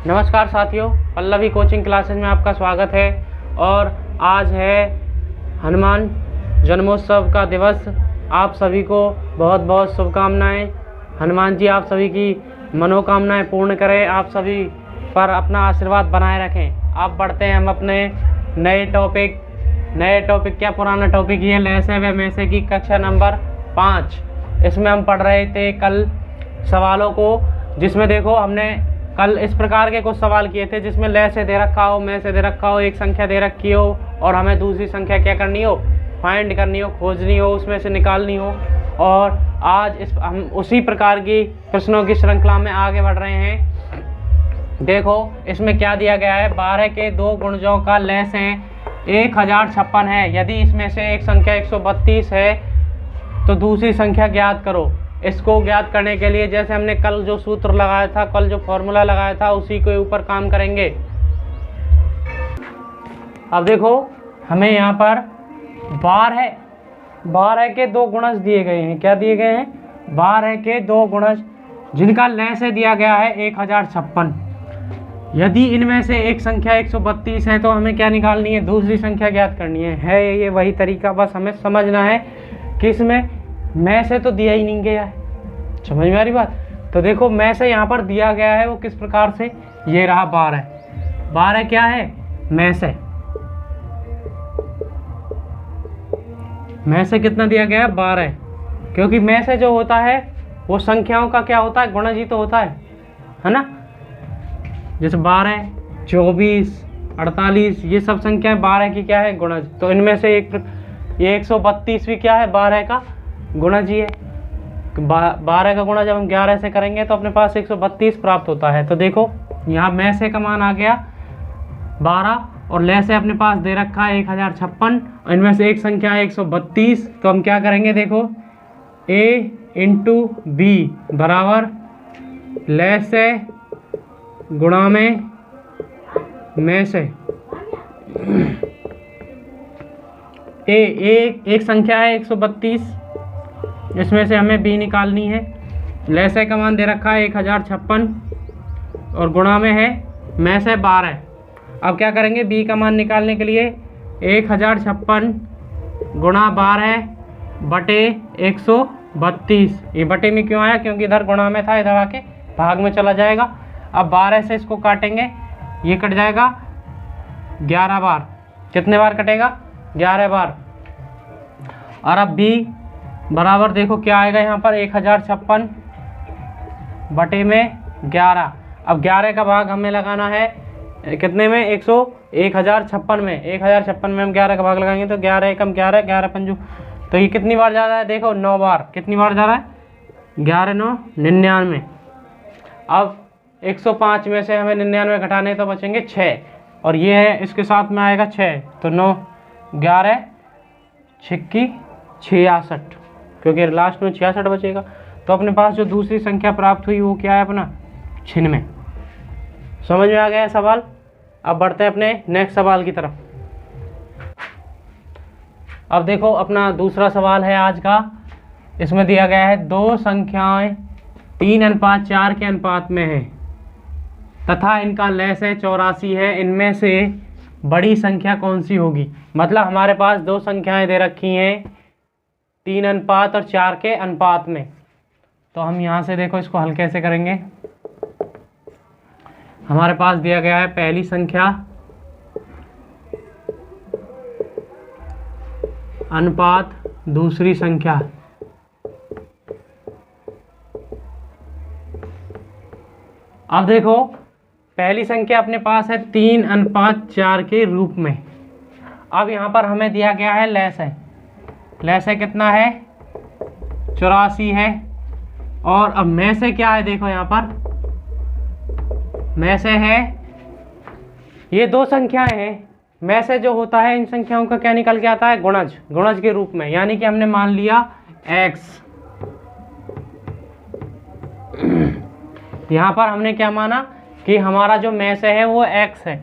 नमस्कार साथियों, Pallavi coaching classes में आपका स्वागत है। और आज है हनुमान जन्मोत्सव का दिवस। आप सभी को बहुत बहुत शुभकामनाएं। हनुमान जी आप सभी की मनोकामनाएं पूर्ण करें, आप सभी पर अपना आशीर्वाद बनाए रखें। आप बढ़ते हैं हम अपने नए टॉपिक क्या पुराना टॉपिक ये लहसे व मैसे की कक्षा नंबर 5। इसमें हम पढ़ रहे थे कल सवालों को, जिसमें देखो हमने कल इस प्रकार के कुछ सवाल किए थे जिसमें ल से दे रखा हो, मैं से दे रखा हो, एक संख्या दे रखी हो और हमें दूसरी संख्या क्या करनी हो, फाइंड करनी हो, खोजनी हो, उसमें से निकालनी हो। और आज हम उसी प्रकार की प्रश्नों की श्रृंखला में आगे बढ़ रहे हैं। देखो इसमें क्या दिया गया है, 12 के 2 गुणजों का लैस है 1056 है। यदि इसमें से एक संख्या 132 है तो दूसरी संख्या ज्ञात करो। इसको ज्ञात करने के लिए जैसे हमने कल जो सूत्र लगाया था, कल जो फॉर्मूला लगाया था, उसी के ऊपर काम करेंगे। अब देखो हमें यहाँ पर 12 के 2 गुणज दिए गए हैं। क्या दिए गए हैं? 12 के 2 गुणज जिनका लैसे दिया गया है 1056। यदि इनमें से एक संख्या 132 है तो हमें क्या निकालनी है, दूसरी संख्या ज्ञात करनी है। ये वही तरीका, बस हमें समझना है कि इसमें मैं से तो दिया ही नहीं गया है। समझ में आ रही बात? तो देखो मैं से यहाँ पर दिया गया है वो किस प्रकार से, ये रहा 12 क्या है, मैं से कितना दिया गया है 12, क्योंकि मैं से जो होता है वो संख्याओं का क्या होता है, गुणज ही तो होता है ना। जैसे 12, 24, 48 ये सब संख्याएं 12 की क्या है, गुणज। तो इनमें से ये 132 भी क्या है, 12 का गुणज ही है। 12 का गुणा जब हम 11 से करेंगे तो अपने पास 132 प्राप्त होता है। तो देखो यहाँ मैं से का मान आ गया 12 और ले से अपने पास दे रखा है 1056। इनमें से एक संख्या है 132। तो हम क्या करेंगे, देखो a इंटू बी बराबर ले से गुणा में मैं से। एक संख्या है 132, इसमें से हमें b निकालनी है। लैसे का मान दे रखा है 1056 और गुणा में है मैं से 12। अब क्या करेंगे, b का मान निकालने के लिए 1056 गुणा 12 बटे 132। ये बटे में क्यों आया, क्योंकि इधर गुणा में था, इधर आके भाग में चला जाएगा। अब 12 से इसको काटेंगे, ये कट जाएगा 11 बार। कितने बार कटेगा, 11 बार। और अब b बराबर देखो क्या आएगा यहाँ पर, 1056 बटे में 11। अब 11 का भाग हमें लगाना है कितने में, 1056 में। 1056 में हम 11 का भाग लगाएंगे तो 11 एकम 11, 11 पंजू। तो ये कितनी बार जा रहा है, देखो 9 बार। कितनी बार जा रहा है, 11 9 99। अब 105 में से हमें 99 घटाने तो बचेंगे 6, और ये है इसके साथ में आएगा 6। तो 9 11 छिक्की 66, क्योंकि लास्ट में 66 बचेगा। तो अपने पास जो दूसरी संख्या प्राप्त हुई वो क्या है, अपना 96। समझ में आ गया सवाल? अब बढ़ते हैं अपने नेक्स्ट सवाल की तरफ। अब देखो अपना दूसरा सवाल है आज का। इसमें दिया गया है 2 संख्याएं 3:4 के अनुपात में है तथा इनका लैस है 84 है। इनमें से बड़ी संख्या कौन सी होगी। मतलब हमारे पास 2 संख्याएं दे रखी हैं 3:4 और 4 के अनुपात में। तो हम यहाँ से देखो इसको हल कैसे करेंगे। हमारे पास दिया गया है पहली संख्या अनुपात दूसरी संख्या। अब देखो पहली संख्या अपने पास है 3:4 के रूप में। अब यहाँ पर हमें दिया गया है लैस है। लैस है कितना है, 84 है। और अब में से क्या है, देखो यहाँ पर में से है, ये 2 संख्याएं हैं। में से जो होता है इन संख्याओं का क्या निकल के आता है, गुणज के रूप में। यानी कि हमने मान लिया x। यहाँ पर हमने क्या माना कि हमारा जो में से है वो x है।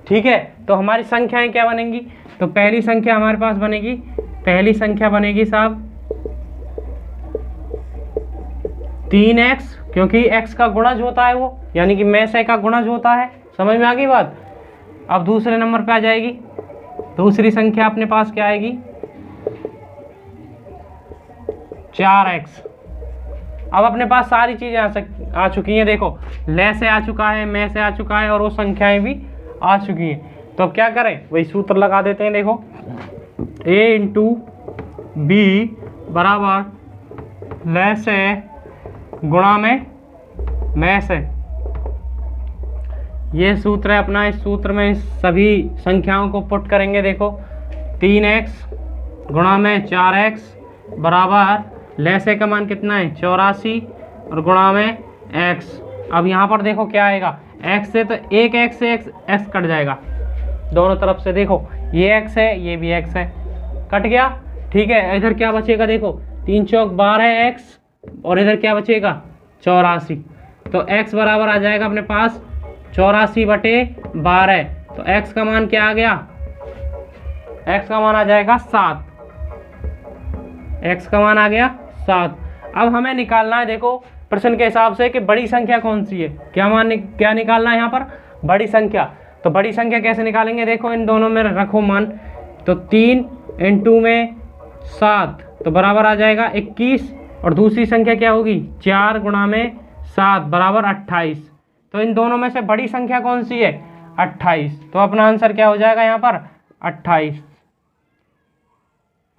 ठीक है, तो हमारी संख्याएं क्या बनेंगी, तो पहली संख्या हमारे पास बनेगी, साहब 3x क्योंकि x का गुणज होता है वो, यानी कि में से का गुणज होता है। समझ में आ गई बात। अब दूसरे नंबर पे आ जाएगी, दूसरी संख्या अपने पास क्या आएगी, 4x। अब अपने पास सारी चीज़ें आ चुकी हैं। देखो ले से आ चुका है, में से आ चुका है, और वो संख्याएं भी आ चुकी हैं। तो अब क्या करें, वही सूत्र लगा देते हैं। देखो a इंटू बी बराबर ले से गुणा में से, ये सूत्र है अपना। इस सूत्र में सभी संख्याओं को पुट करेंगे। देखो 3x गुणा में 4x बराबर ले से का मान कितना है 84 और गुणा में x। अब यहाँ पर देखो क्या आएगा, x से तो एक x से x कट जाएगा दोनों तरफ से। देखो ये x है, ये भी x है, कट गया। ठीक है, इधर क्या बचेगा, देखो 3 चौक 12x और इधर क्या बचेगा 84। तो x बराबर आ जाएगा अपने पास 84/12। तो x का मान क्या आ गया, x का मान आ जाएगा 7। x का मान आ गया 7। अब हमें निकालना है, देखो प्रश्न के हिसाब से, कि बड़ी संख्या कौन सी है। क्या निकालना है यहाँ पर, बड़ी संख्या। तो बड़ी संख्या कैसे निकालेंगे, देखो इन दोनों में रखो मान। तो 3 इंटू में 7 तो बराबर आ जाएगा 21, और दूसरी संख्या क्या होगी 4 गुणा में 7 बराबर 28। तो इन दोनों में से बड़ी संख्या कौन सी है 28। तो अपना आंसर क्या हो जाएगा यहाँ पर 28।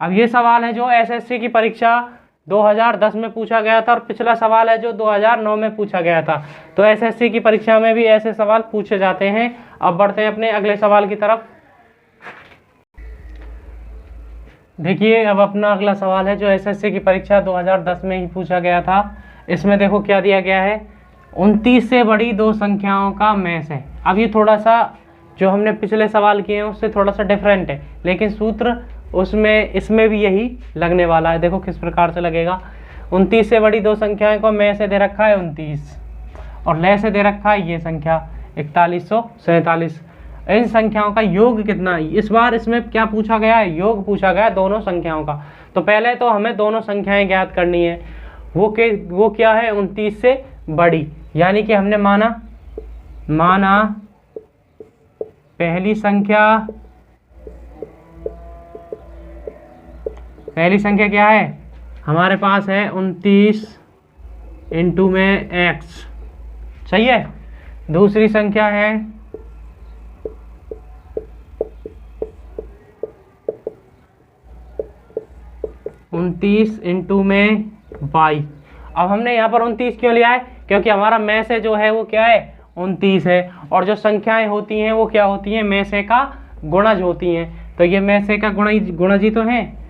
अब ये सवाल है जो एसएससी की परीक्षा 2010 में पूछा गया था, और पिछला सवाल है जो 2009 में पूछा गया था। तो एसएससी की परीक्षा में भी ऐसे सवाल पूछे जाते हैं। अब बढ़ते हैं अपने अगले सवाल की तरफ। देखिए अब अपना अगला सवाल है जो एसएससी की परीक्षा 2010 में ही पूछा गया था। इसमें देखो क्या दिया गया है, 29 से बड़ी दो संख्याओं का में से। अब ये थोड़ा सा जो हमने पिछले सवाल किए हैं उससे थोड़ा सा डिफरेंट है, लेकिन सूत्र उसमें इसमें भी यही लगने वाला है। देखो किस प्रकार से लगेगा, 29 से बड़ी दो संख्याओं को में से दे रखा है 29 और ले से दे रखा है ये संख्या 4147। इन संख्याओं का योग कितना है। इस बार इसमें क्या पूछा गया है, योग पूछा गया है दोनों संख्याओं का। तो पहले तो हमें दोनों संख्याएं ज्ञात करनी है। वो क्या है 29 से बड़ी, यानी कि हमने माना पहली संख्या क्या है हमारे पास है 29 इंटू में x, सही है। दूसरी संख्या है 29 इंटू में y। अब हमने यहाँ पर 29 क्यों लिया है, क्योंकि हमारा में से जो है वो क्या है 29 है, और जो संख्याएं होती हैं वो क्या होती हैं में से का गुणज होती हैं। तो ये में से का गुणज ही तो है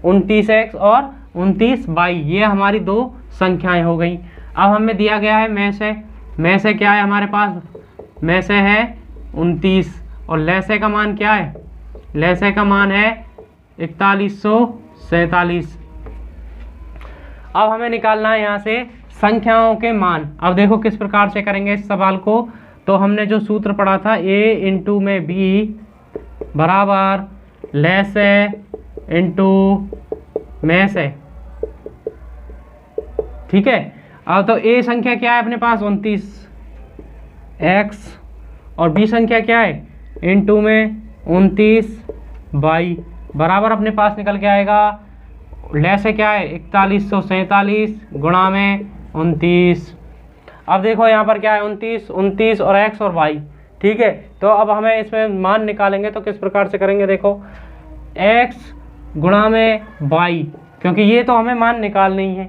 29x और 29y, ये हमारी दो संख्याएं हो गई। अब हमें दिया गया है में से क्या है हमारे पास, में से है 29 और ले से का मान क्या है, ले से का मान है 4147। अब हमें निकालना है यहाँ से संख्याओं के मान। अब देखो किस प्रकार से करेंगे इस सवाल को। तो हमने जो सूत्र पढ़ा था a इंटू में b बराबर ले से इंटू में से, ठीक है। अब तो a संख्या क्या है अपने पास 29x और b संख्या क्या है इंटू में 29y बराबर अपने पास निकल के आएगा ले से क्या है 4147 गुणा में 29। अब देखो यहाँ पर क्या है 29 और x और y, ठीक है। तो अब हमें इसमें मान निकालेंगे तो किस प्रकार से करेंगे, देखो x गुणा में y, क्योंकि ये तो हमें मान निकालनी है।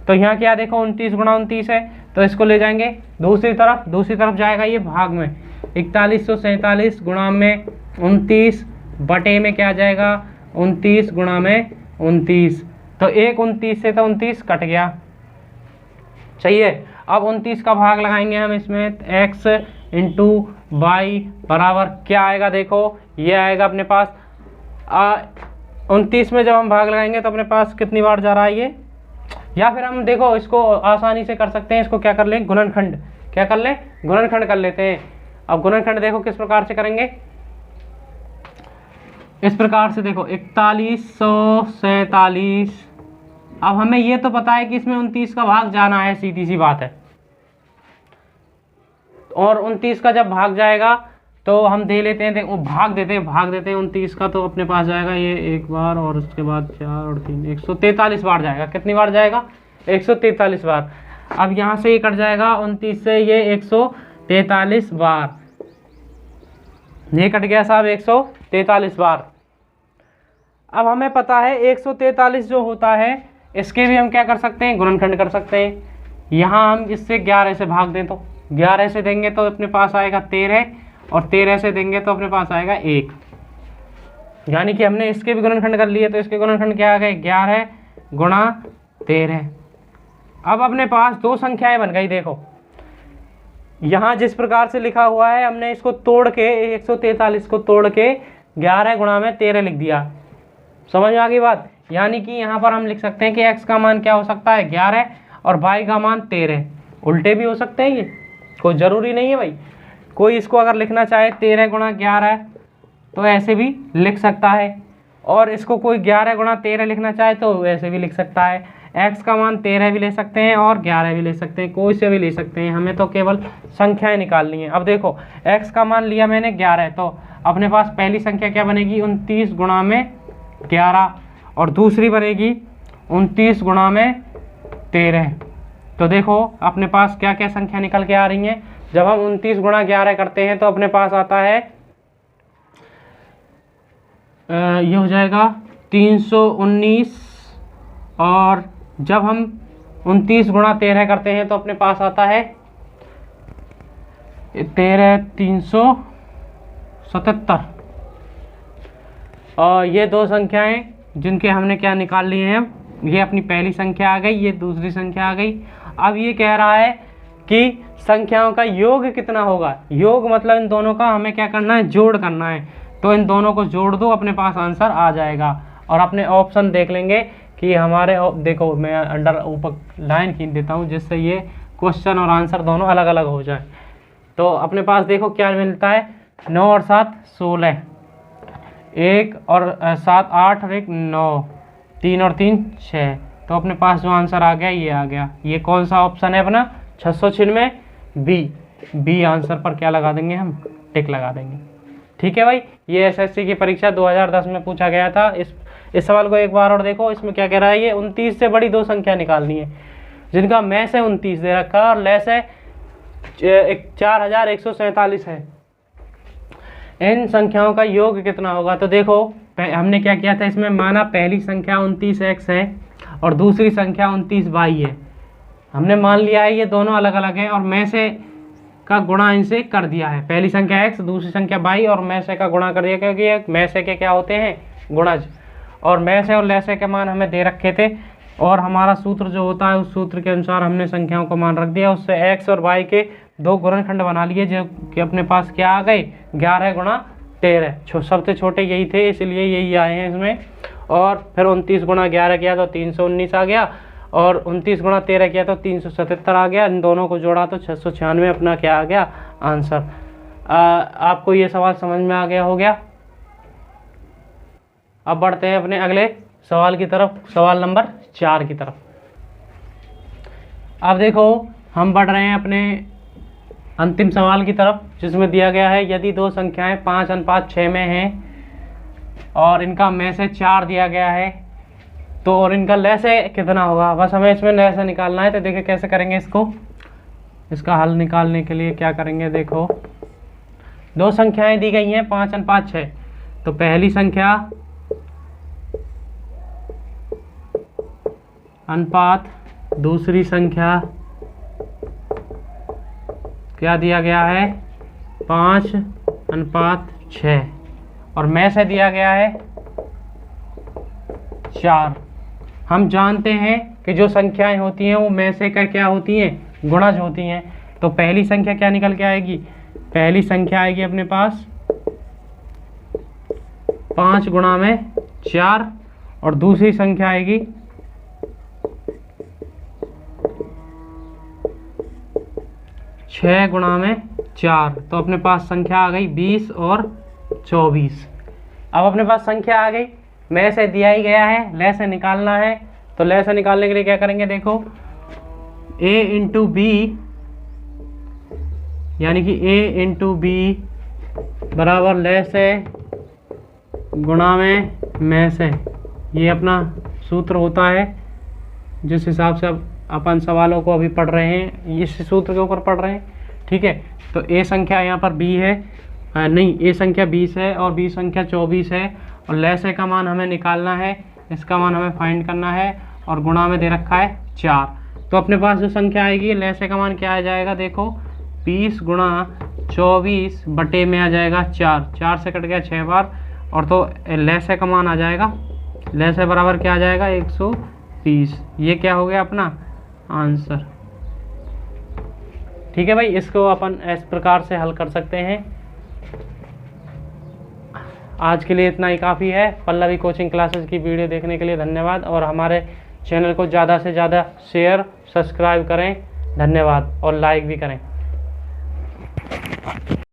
तो यहाँ क्या देखो 29 गुणा 29 है, तो इसको ले जाएंगे दूसरी तरफ जाएगा ये भाग में 4147 गुणा में 29 बटे में क्या आ जाएगा 29 गुणा में 29। तो एक 29 से तो 29 कट गया, चाहिए। अब 29 का भाग लगाएंगे हम इसमें, x इंटू वाई बराबर क्या आएगा, देखो ये आएगा अपने पास 29 में जब हम भाग लगाएंगे तो अपने पास कितनी बार जा रहा है ये, या फिर हम देखो इसको आसानी से कर सकते हैं। इसको क्या कर लें गुणनखंड कर लेते हैं। अब गुणनखंड देखो किस प्रकार से करेंगे, इस प्रकार से देखो 4147। अब हमें ये तो पता है कि इसमें 29 का भाग जाना है, सीधी सी बात है, और 29 का जब भाग जाएगा तो हम दे लेते हैं, वो भाग देते हैं 29 का, तो अपने पास जाएगा ये एक बार और उसके बाद 4 और 3, 143 बार जाएगा। कितनी बार जाएगा? 143 बार। अब यहाँ से ये कट जाएगा 29 से, ये 143 बार, ये कट गया साहब 143 बार। अब हमें पता है 143 जो होता है इसके भी हम क्या कर सकते हैं, गुणनखंड कर सकते हैं। यहाँ हम इससे 11 से भाग दें तो 11 से देंगे तो अपने पास आएगा 13, और 13 से देंगे तो अपने पास आएगा 1। यानी कि हमने इसके भी गुणनखंड कर लिए, तो इसके गुणनखंड क्या आ गए, 11 गुणा 13। अब अपने पास दो संख्याएं बन गई। देखो यहाँ जिस प्रकार से लिखा हुआ है हमने इसको तोड़ के 143 को तोड़ के 11 गुणा में 13 लिख दिया। समझ में आ गई बात? यानी कि यहाँ पर हम लिख सकते हैं कि x का मान क्या हो सकता है, 11, और y का मान 13। उल्टे भी हो सकते हैं, ये कोई ज़रूरी नहीं है भाई। कोई इसको अगर लिखना चाहे 13 गुणा 11 तो ऐसे भी लिख सकता है, और इसको कोई 11 गुणा 13 लिखना चाहे तो ऐसे भी लिख सकता है। x का मान 13 भी ले सकते हैं और 11 भी ले सकते हैं, कोई से भी ले सकते हैं, हमें तो केवल संख्याएं निकालनी है। अब देखो x का मान लिया मैंने 11, तो अपने पास पहली संख्या क्या बनेगी, 29 गुणा में 11, और दूसरी बनेगी 29 गुणा में 13। तो देखो अपने पास क्या क्या संख्या निकल के आ रही हैं। जब हम 29 गुणा 11 करते हैं तो अपने पास आता है ये हो जाएगा 319, और जब हम 29 गुणा 13 करते हैं तो अपने पास आता है 377। और ये दो संख्याएं जिनके हमने क्या निकाल लिए हैं, ये अपनी पहली संख्या आ गई, ये दूसरी संख्या आ गई। अब ये कह रहा है कि संख्याओं का योग कितना होगा। योग मतलब इन दोनों का हमें क्या करना है, जोड़ करना है। तो इन दोनों को जोड़ दो, अपने पास आंसर आ जाएगा। और अपने ऑप्शन देख लेंगे कि हमारे, देखो मैं अंडर ऊपर लाइन खींच देता हूँ जिससे ये क्वेश्चन और आंसर दोनों अलग अलग हो जाए। तो अपने पास देखो क्या मिलता है, 9 और 7 16, 1 और 7 8 और 1 9, 3 और 3 6। तो अपने पास जो आंसर आ गया ये आ गया। ये कौन सा ऑप्शन है अपना, 696 बी आंसर पर क्या लगा देंगे हम, टिक लगा देंगे। ठीक है भाई, ये एसएससी की परीक्षा 2010 में पूछा गया था। इस सवाल को एक बार और देखो, इसमें क्या कह रहा है, ये 29 से बड़ी दो संख्या निकालनी है जिनका मैं से 29 दे रखा है और ले से 4147 है। इन संख्याओं का योग कितना होगा। तो देखो हमने क्या किया था, इसमें माना पहली संख्या 29x है और दूसरी संख्या 29y है। हमने मान लिया है ये दोनों अलग अलग हैं और मैं से का गुणा इनसे कर दिया है। पहली संख्या x, दूसरी संख्या y, और मैं से का गुणा कर दिया, क्योंकि ये मैं से के क्या होते हैं, गुणज। और मैं से और ले से के मान हमें दे रखे थे, और हमारा सूत्र जो होता है उस सूत्र के अनुसार हमने संख्याओं को मान रख दिया। उससे x और y के दो गुणनखंड बना लिए जो कि अपने पास क्या आ गए, 11 गुणा 13। सबसे छोटे यही थे इसलिए यही आए हैं इसमें। और फिर 29 गुणा 11 किया तो 319 आ गया, और 29 गुणा 13 किया तो 377 आ गया। इन दोनों को जोड़ा तो 696 अपना क्या आ गया, आंसर। आपको ये सवाल समझ में आ गया हो गया। अब बढ़ते हैं अपने अगले सवाल की तरफ, सवाल नंबर 4 की तरफ। अब देखो हम बढ़ रहे हैं अपने अंतिम सवाल की तरफ, जिसमें दिया गया है यदि दो संख्याएं 5:6 में हैं और इनका में से 4 दिया गया है तो और इनका ले से कितना होगा। बस हमें इसमें ले से निकालना है। तो देखिए कैसे करेंगे इसको, इसका हल निकालने के लिए क्या करेंगे। देखो दो संख्याएं दी गई हैं 5:6, तो पहली संख्या अनुपात दूसरी संख्या क्या दिया गया है, 5:6, और में से दिया गया है 4। हम जानते हैं कि जो संख्याएं होती हैं वो में से का क्या होती हैं, गुणज होती हैं। तो पहली संख्या क्या निकल के आएगी, पहली संख्या आएगी अपने पास 5 गुणा में 4, और दूसरी संख्या आएगी 6 गुणा में 4। तो अपने पास संख्या आ गई 20 और 24। अब अपने पास संख्या आ गई, में से दिया ही गया है, ले से निकालना है। तो ले से निकालने के लिए क्या करेंगे, देखो a इंटू बी यानी कि a इंटू बी बराबर लेस है गुणा में मैस है। ये अपना सूत्र होता है जिस हिसाब से अब अपन सवालों को अभी पढ़ रहे हैं, इस सूत्र के ऊपर पढ़ रहे हैं। ठीक है, तो a संख्या यहाँ पर b है, नहीं a संख्या 20 है और b संख्या 24 है और लेस है का मान हमें निकालना है, इसका मान हमें फाइंड करना है और गुणा में दे रखा है 4। तो अपने पास जो संख्या आएगी लेस है का मान क्या आ जाएगा, देखो 20 गुणा 24 बटे में आ जाएगा 4, 4 से कट गया 6 बार और तो लेस है का मान आ जाएगा, लेस है बराबर क्या आ जाएगा 130। ये क्या हो गया अपना आंसर। ठीक है भाई, इसको अपन इस प्रकार से हल कर सकते हैं। आज के लिए इतना ही काफ़ी है। पल्लवी कोचिंग क्लासेस की वीडियो देखने के लिए धन्यवाद और हमारे चैनल को ज़्यादा से ज़्यादा शेयर सब्सक्राइब करें, धन्यवाद, और लाइक भी करें।